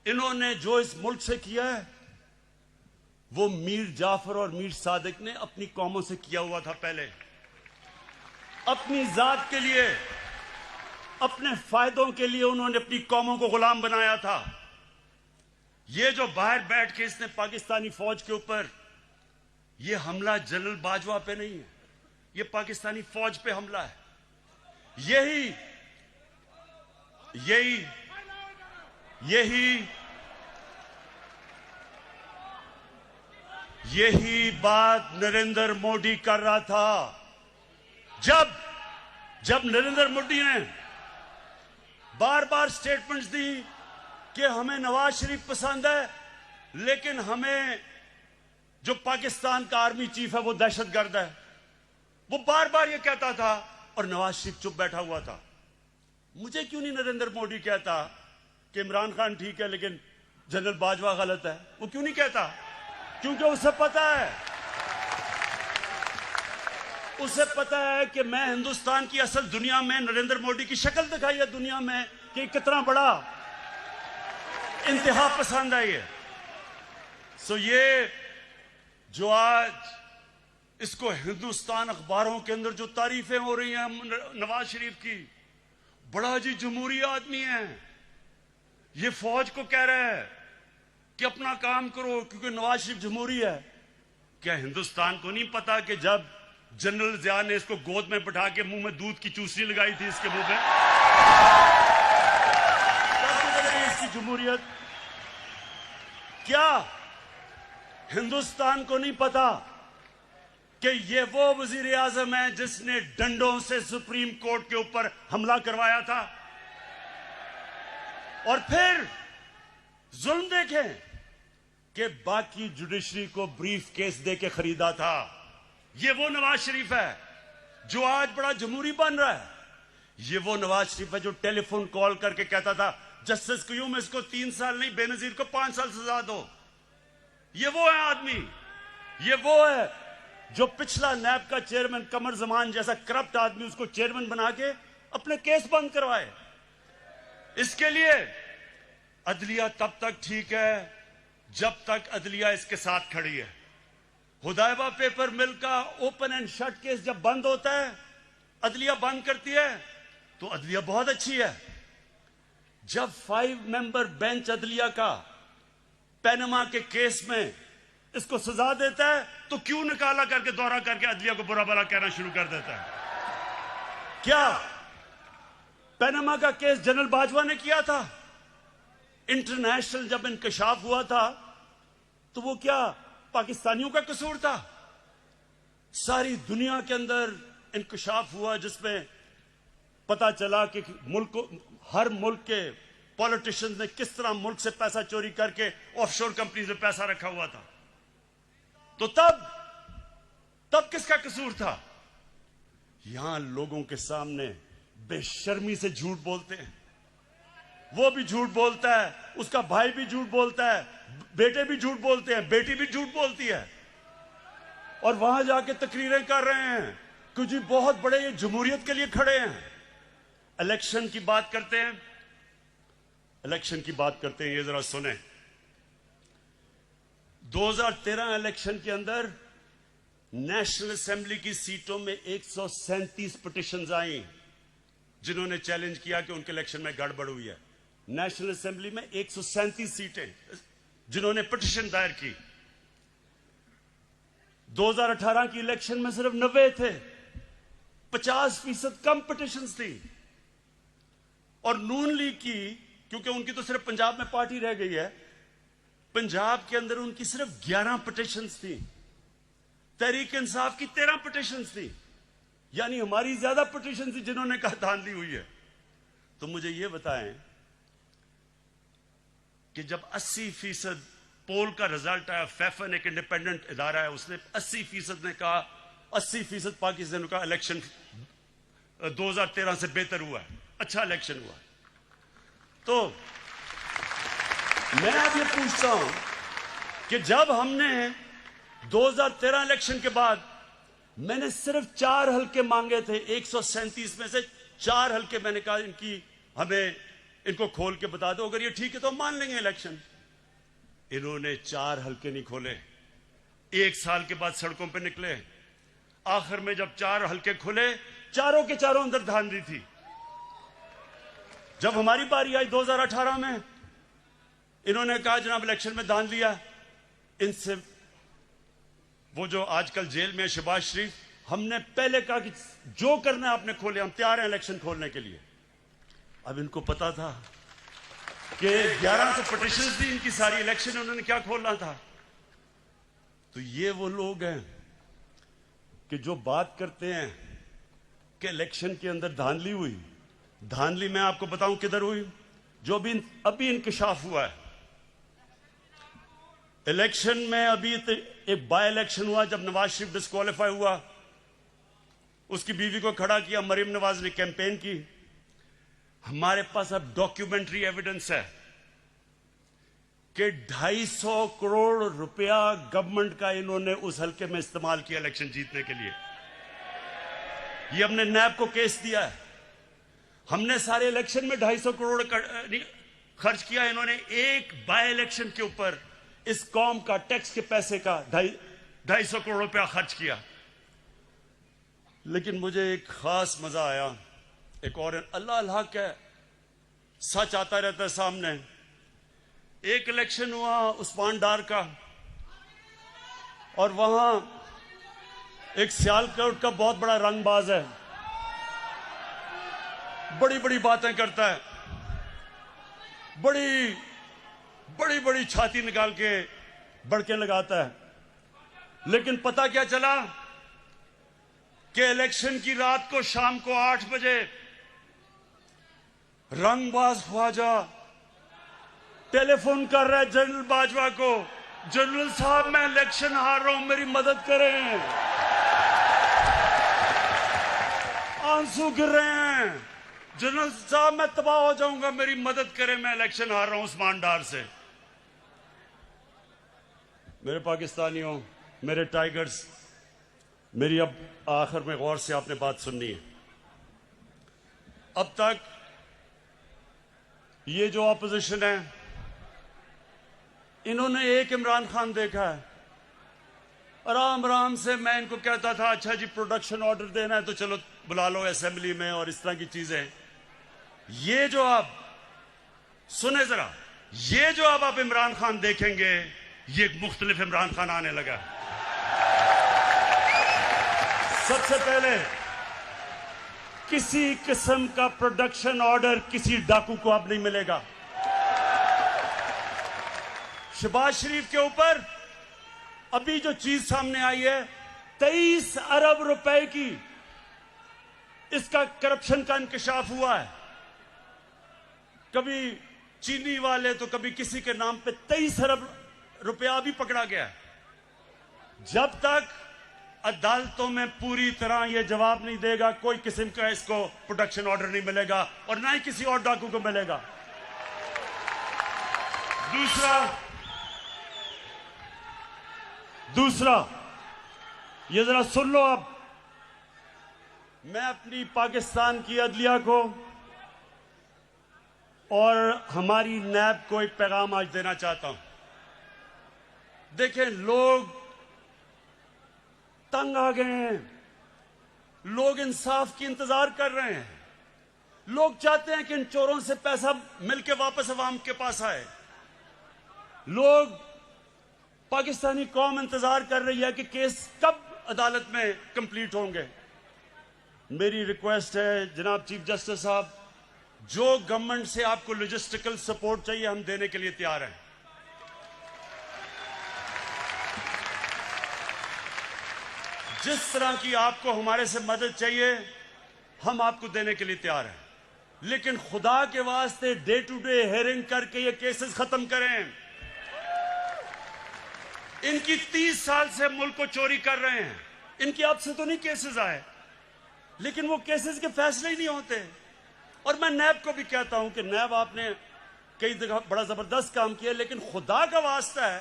इन्होंने जो इस मुल्क से किया है वो मीर जाफर और मीर सादिक ने अपनी कौमों से किया हुआ था। पहले अपनी जात के लिए, अपने फायदों के लिए उन्होंने अपनी कौमों को गुलाम बनाया था। ये जो बाहर बैठ के इसने पाकिस्तानी फौज के ऊपर ये हमला जनरल बाजवा पे नहीं है, ये पाकिस्तानी फौज पे हमला है। यही यही यही यही बात नरेंद्र मोदी कर रहा था। जब नरेंद्र मोदी ने बार बार स्टेटमेंट्स दी कि हमें नवाज शरीफ पसंद है, लेकिन हमें जो पाकिस्तान का आर्मी चीफ है वो दहशतगर्द है, वो बार बार ये कहता था और नवाज शरीफ चुप बैठा हुआ था। मुझे क्यों नहीं नरेंद्र मोदी कहता कि इमरान खान ठीक है लेकिन जनरल बाजवा गलत है? वो क्यों नहीं कहता? क्योंकि उसे पता है कि मैं हिंदुस्तान की असल दुनिया में नरेंद्र मोदी की शक्ल दिखाई है दुनिया में कि कितना बड़ा इंतहा पसंद है ये। सो ये जो आज इसको हिंदुस्तान अखबारों के अंदर जो तारीफें हो रही हैं नवाज शरीफ की, बड़ा जी जमहूरी आदमी है, ये फौज को कह रहा है कि अपना काम करो क्योंकि नवाज शरीफ जमहूरी है। क्या हिंदुस्तान को नहीं पता कि जब जनरल जिया ने इसको गोद में बैठा के मुंह में दूध की चूसनी लगाई थी इसके मुंह में, इसकी जमहूरियत? क्या हिंदुस्तान को नहीं पता कि ये वो वजीर आजम है जिसने डंडों से सुप्रीम कोर्ट के ऊपर हमला करवाया था? और फिर जुल्म देखें कि बाकी जुडिशरी को ब्रीफ केस देके खरीदा था। ये वो नवाज शरीफ है जो आज बड़ा जमहूरी बन रहा है। ये वो नवाज शरीफ है जो टेलीफोन कॉल करके कहता था जस्टिस क्यूम इसको 3 साल नहीं बेनजीर को 5 साल सजा दो। ये वो है आदमी, ये वो है जो पिछला नैब का चेयरमैन कमर जमान जैसा करप्ट आदमी उसको चेयरमैन बना के अपने केस बंद करवाए। इसके लिए अदलिया तब तक ठीक है जब तक अदलिया इसके साथ खड़ी है। हुदैबा पेपर मिल का ओपन एंड शट केस जब बंद होता है, अदलिया बंद करती है, तो अदलिया बहुत अच्छी है। जब 5 मेंबर बेंच अदलिया का पैनमा के केस में इसको सजा देता है तो क्यों निकाला करके दौरा करके अदलिया को बुरा भला कहना शुरू कर देता है? क्या पैनमा का केस जनरल बाजवा ने किया था? इंटरनेशनल जब इंकशाफ हुआ था तो वो क्या पाकिस्तानियों का कसूर था? सारी दुनिया के अंदर इंकशाफ हुआ जिसमें पता चला कि हर मुल्क के पॉलिटिशियंस ने किस तरह मुल्क से पैसा चोरी करके ऑफशोर कंपनी में पैसा रखा हुआ था। तो तब किसका कसूर था? यहां लोगों के सामने बेशर्मी से झूठ बोलते हैं। वो भी झूठ बोलता है, उसका भाई भी झूठ बोलता है, बेटे भी झूठ बोलते हैं, बेटी भी झूठ बोलती है, और वहां जाके तकरीरें कर रहे हैं कि जी बहुत बड़े ये जमहूरियत के लिए खड़े हैं। इलेक्शन की बात करते हैं, ये जरा सुने। 2013 इलेक्शन के अंदर नेशनल असेंबली की सीटों में 137 पिटिशंस आई जिन्होंने चैलेंज किया कि उनके इलेक्शन में गड़बड़ हुई है। नेशनल असेंबली में 137 सीटें जिन्होंने पिटिशन दायर की। 2018 की इलेक्शन में सिर्फ 90 थे, 50% कम पिटिशंस थी। और नून लीग की, क्योंकि उनकी तो सिर्फ पंजाब में पार्टी रह गई है, पंजाब के अंदर उनकी सिर्फ 11 पिटिशंस थी। तहरीक इंसाफ की 13 पिटिशंस थी, यानी हमारी ज्यादा पिटिशन थी जिन्होंने कहा धांधली हुई है। तो मुझे यह बताएं कि जब 80% पोल का रिजल्ट आया, फैफन एक इंडिपेंडेंट इदारा है, उसने 80% ने कहा 80% पाकिस्तान का इलेक्शन 2013 से बेहतर हुआ है, अच्छा इलेक्शन हुआ। तो मैं अब ये पूछता हूं कि जब हमने 2013 इलेक्शन के बाद मैंने सिर्फ 4 हल्के मांगे थे, 137 में से 4 हल्के मैंने कहा इनकी हमें इनको खोल के बता दो, अगर ये ठीक है तो हम मान लेंगे इलेक्शन। इन्होंने 4 हलके नहीं खोले, 1 साल के बाद सड़कों पे निकले। आखिर में जब 4 हलके खुले, चारों के चारों अंदर धांधली थी। जब हमारी बारी आई 2018 में, इन्होंने कहा जनाब इलेक्शन में धांधली लिया। इनसे वो जो आजकल जेल में शहबाज शरीफ, हमने पहले कहा कि जो करना है आपने खोले, हम तैयार हैं इलेक्शन खोलने के लिए। अब इनको पता था कि 1100 पिटीशंस थी इनकी सारी, इलेक्शन उन्होंने क्या खोलना था। तो ये वो लोग हैं कि जो बात करते हैं कि इलेक्शन के अंदर धांधली हुई। धांधली मैं आपको बताऊं किधर हुई, जो भी अभी इंकशाफ हुआ है। इलेक्शन में अभी एक बाय इलेक्शन हुआ जब नवाज शरीफ डिस्क्वालीफाई हुआ, उसकी बीवी को खड़ा किया, मरीम नवाज ने कैंपेन की। हमारे पास अब डॉक्यूमेंट्री एविडेंस है कि 250 करोड़ रुपया गवर्नमेंट का इन्होंने उस हल्के में इस्तेमाल किया इलेक्शन जीतने के लिए। ये हमने नैब को केस दिया है। हमने सारे इलेक्शन में 250 करोड़ खर्च किया, इन्होंने एक बाय इलेक्शन के ऊपर इस कौम का टैक्स के पैसे का 250 करोड़ रुपया खर्च किया। लेकिन मुझे एक खास मजा आया, एक और अल्लाह अल्लाह का सच आता रहता है सामने। एक इलेक्शन हुआ उस्मान डार का, और वहां एक सियालकोट का बहुत बड़ा रंगबाज है, बड़ी बड़ी बातें करता है, बड़ी बड़ी बड़ी छाती निकाल के बड़के लगाता है। लेकिन पता क्या चला कि इलेक्शन की रात को शाम को 8 बजे रंगबाज ख्वाजा टेलीफोन कर रहा है जनरल बाजवा को, जनरल साहब मैं इलेक्शन हार रहा हूं, मेरी मदद करें। आंसू गिर रहे हैं, जनरल साहब मैं तबाह हो जाऊंगा, मेरी मदद करें, मैं इलेक्शन हार रहा हूं उस्मान डार से। मेरे पाकिस्तानियों, मेरे टाइगर्स, मेरी अब आखिर में गौर से आपने बात सुननी है। अब तक ये जो ऑपोजिशन है, इन्होंने एक इमरान खान देखा है। आराम आराम से मैं इनको कहता था अच्छा जी प्रोडक्शन ऑर्डर देना है तो चलो बुला लो असेंबली में, और इस तरह की चीजें। ये जो आप सुने जरा, ये जो अब आप इमरान खान देखेंगे, ये एक मुख्तलिफ इमरान खान आने लगा। सबसे पहले किसी किस्म का प्रोडक्शन ऑर्डर किसी डाकू को अब नहीं मिलेगा। शहबाज शरीफ के ऊपर अभी जो चीज सामने आई है, 23 अरब रुपए की इसका करप्शन का इंकशाफ हुआ है। कभी चीनी वाले तो कभी किसी के नाम पे 23 अरब रुपया भी पकड़ा गया है। जब तक अदालतों में पूरी तरह यह जवाब नहीं देगा, कोई किस्म का इसको प्रोडक्शन ऑर्डर नहीं मिलेगा, और ना ही किसी और डाकू को मिलेगा। दूसरा ये जरा सुन लो। अब मैं अपनी पाकिस्तान की अदलिया को और हमारी नैब को एक पैगाम आज देना चाहता हूं। देखें, लोग तंग आ गए हैं, लोग इंसाफ की इंतजार कर रहे हैं, लोग चाहते हैं कि इन चोरों से पैसा मिलके वापस अवाम के पास आए। लोग, पाकिस्तानी कौम इंतजार कर रही है कि केस कब अदालत में कंप्लीट होंगे। मेरी रिक्वेस्ट है जनाब चीफ जस्टिस साहब, जो गवर्नमेंट से आपको लॉजिस्टिकल सपोर्ट चाहिए हम देने के लिए तैयार हैं। जिस तरह की आपको हमारे से मदद चाहिए हम आपको देने के लिए तैयार हैं, लेकिन खुदा के वास्ते डे टू डे हेयरिंग करके ये केसेस खत्म करें। इनकी 30 साल से मुल्क को चोरी कर रहे हैं, इनकी अब से तो नहीं केसेस आए, लेकिन वो केसेस के फैसले ही नहीं होते। और मैं नैब को भी कहता हूं कि नैब आपने कई जगह बड़ा जबरदस्त काम किया, लेकिन खुदा का वास्ता है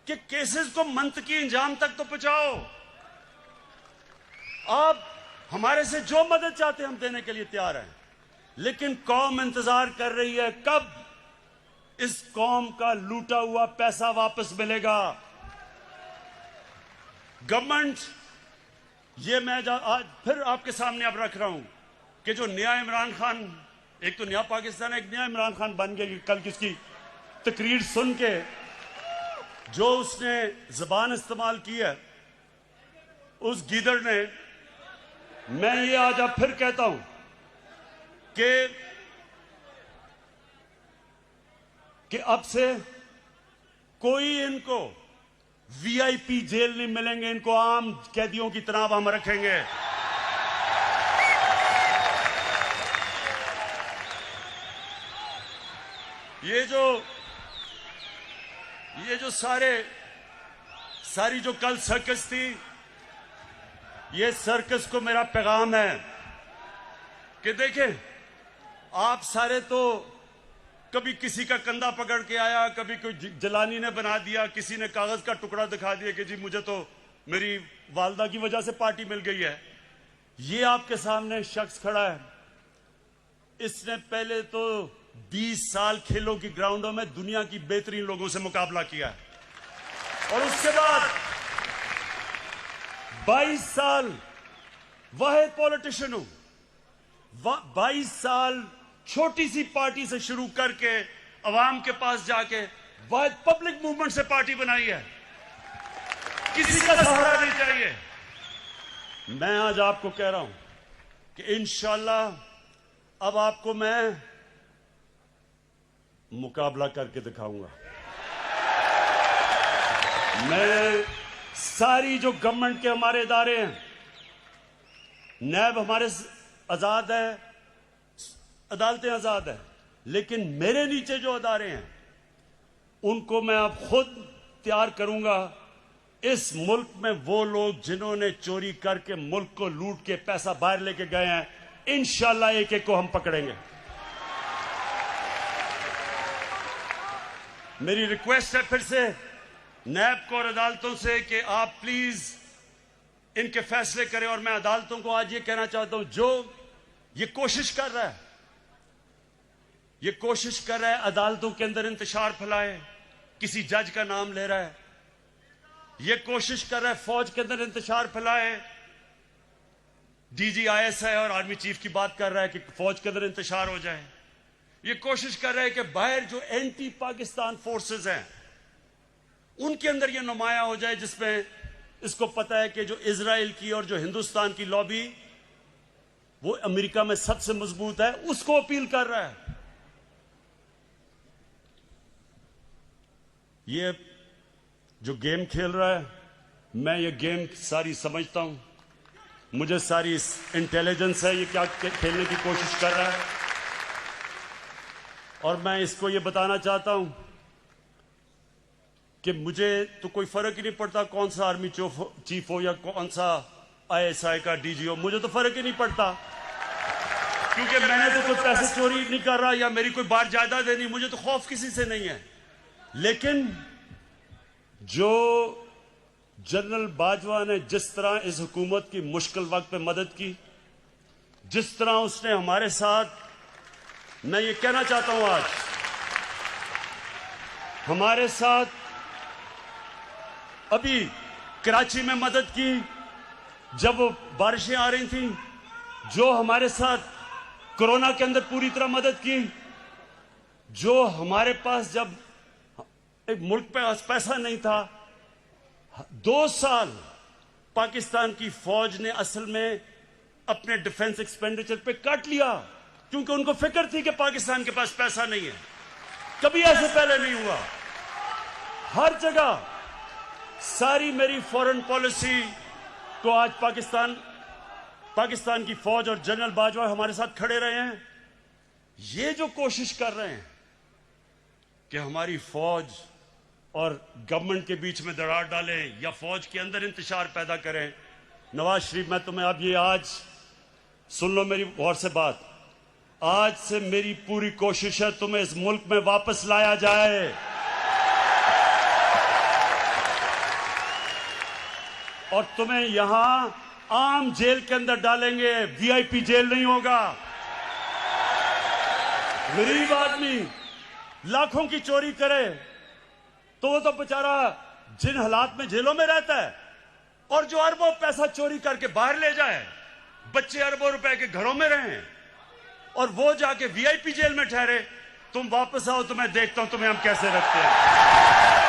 कि केसेस को मंतकी इंजाम तक तो पहुंचाओ। आप हमारे से जो मदद चाहते हैं हम देने के लिए तैयार हैं, लेकिन कौम इंतजार कर रही है कब इस कौम का लूटा हुआ पैसा वापस मिलेगा। गवर्नमेंट, ये मैं आज फिर आपके सामने अब रख रहा हूं कि जो नया इमरान खान, एक तो नया पाकिस्तान है, एक नया इमरान खान बन गया। कल किसकी तकरीर सुन के जो उसने जबान इस्तेमाल की है उस गीदड़ ने, मैं ये आज अब फिर कहता हूं कि अब से कोई इनको वीआईपी जेल नहीं मिलेंगे, इनको आम कैदियों की तरह हम रखेंगे। ये जो सारी जो कल सर्कस थी, ये सर्कस को मेरा पैगाम है कि देखें, आप सारे तो कभी किसी का कंधा पकड़ के आया, कभी कोई जलानी ने बना दिया, किसी ने कागज का टुकड़ा दिखा दिया कि जी मुझे तो मेरी वालदा की वजह से पार्टी मिल गई है। ये आपके सामने शख्स खड़ा है, इसने पहले तो 20 साल खेलों की ग्राउंडों में दुनिया की बेहतरीन लोगों से मुकाबला किया और उसके बाद 22 साल वाहिद पॉलिटिशियन हूं। 22 साल छोटी सी पार्टी से शुरू करके अवाम के पास जाके वाहिद पब्लिक मूवमेंट से पार्टी बनाई है। किसी का सहारा नहीं चाहिए। मैं आज आपको कह रहा हूं कि इंशाअल्लाह अब आपको मैं मुकाबला करके दिखाऊंगा। मैं सारी जो गवर्नमेंट के हमारे इदारे हैं, नैब हमारे आजाद है, अदालतें आजाद है, लेकिन मेरे नीचे जो अदारे हैं उनको मैं अब खुद तैयार करूंगा। इस मुल्क में वो लोग जिन्होंने चोरी करके मुल्क को लूट के पैसा बाहर लेके गए हैं, इंशाअल्लाह एक एक को हम पकड़ेंगे। मेरी रिक्वेस्ट है फिर से नैब को और अदालतों से कि आप प्लीज इनके फैसले करें। और मैं अदालतों को आज ये कहना चाहता हूं, जो ये कोशिश कर रहा है अदालतों के अंदर इंतशार फैलाए, किसी जज का नाम ले रहा है, ये कोशिश कर रहा है फौज के अंदर इंतशार फैलाए, डीजी आईएसआई और आर्मी चीफ की बात कर रहा है कि फौज के अंदर इंतशार हो जाए, ये कोशिश कर रहा है कि बाहर जो एंटी पाकिस्तान फोर्सेस हैं उनके अंदर ये नुमाया हो जाए, जिसमें इसको पता है कि जो इजराइल की और जो हिंदुस्तान की लॉबी वो अमेरिका में सबसे मजबूत है, उसको अपील कर रहा है। ये जो गेम खेल रहा है, मैं ये गेम सारी समझता हूं, मुझे सारी इंटेलिजेंस है ये क्या खेलने की कोशिश कर रहा है। और मैं इसको ये बताना चाहता हूं कि मुझे तो कोई फर्क ही नहीं पड़ता कौन सा आर्मी चीफ हो या कौन सा आईएसआई का डीजी हो, मुझे तो फर्क ही नहीं पड़ता, क्योंकि मैंने तो कोई पैसे चोरी नहीं कर रहा या मेरी कोई बार जायदाद नहीं, मुझे तो खौफ किसी से नहीं है। लेकिन जो जनरल बाजवा ने जिस तरह इस हुकूमत की मुश्किल वक्त पे मदद की, जिस तरह उसने हमारे साथ, मैं ये कहना चाहता हूं आज हमारे साथ अभी कराची में मदद की जब बारिशें आ रही थी, जो हमारे साथ कोरोना के अंदर पूरी तरह मदद की, जो हमारे पास जब एक मुल्क पे पैसा नहीं था, 2 साल पाकिस्तान की फौज ने असल में अपने डिफेंस एक्सपेंडिचर पे काट लिया, क्योंकि उनको फिक्र थी कि पाकिस्तान के पास पैसा नहीं है। कभी ऐसे पहले नहीं हुआ। हर जगह सारी मेरी फॉरेन पॉलिसी को आज पाकिस्तान की फौज और जनरल बाजवा हमारे साथ खड़े रहे हैं। ये जो कोशिश कर रहे हैं कि हमारी फौज और गवर्नमेंट के बीच में दरार डालें या फौज के अंदर इंतशार पैदा करें, नवाज शरीफ, मैं तुम्हें अब ये आज सुन लो मेरी गौर से बात, आज से मेरी पूरी कोशिश है तुम्हें इस मुल्क में वापस लाया जाए। और तुम्हें यहां आम जेल के अंदर डालेंगे, वीआईपी जेल नहीं होगा। गरीब आदमी लाखों की चोरी करे तो वो तो बेचारा जिन हालात में जेलों में रहता है, और जो अरबों पैसा चोरी करके बाहर ले जाए, बच्चे अरबों रुपए के घरों में रहें और वो जाके वीआईपी जेल में ठहरे। तुम वापस आओ तो मैं देखता हूं तुम्हें हम कैसे रखते हैं।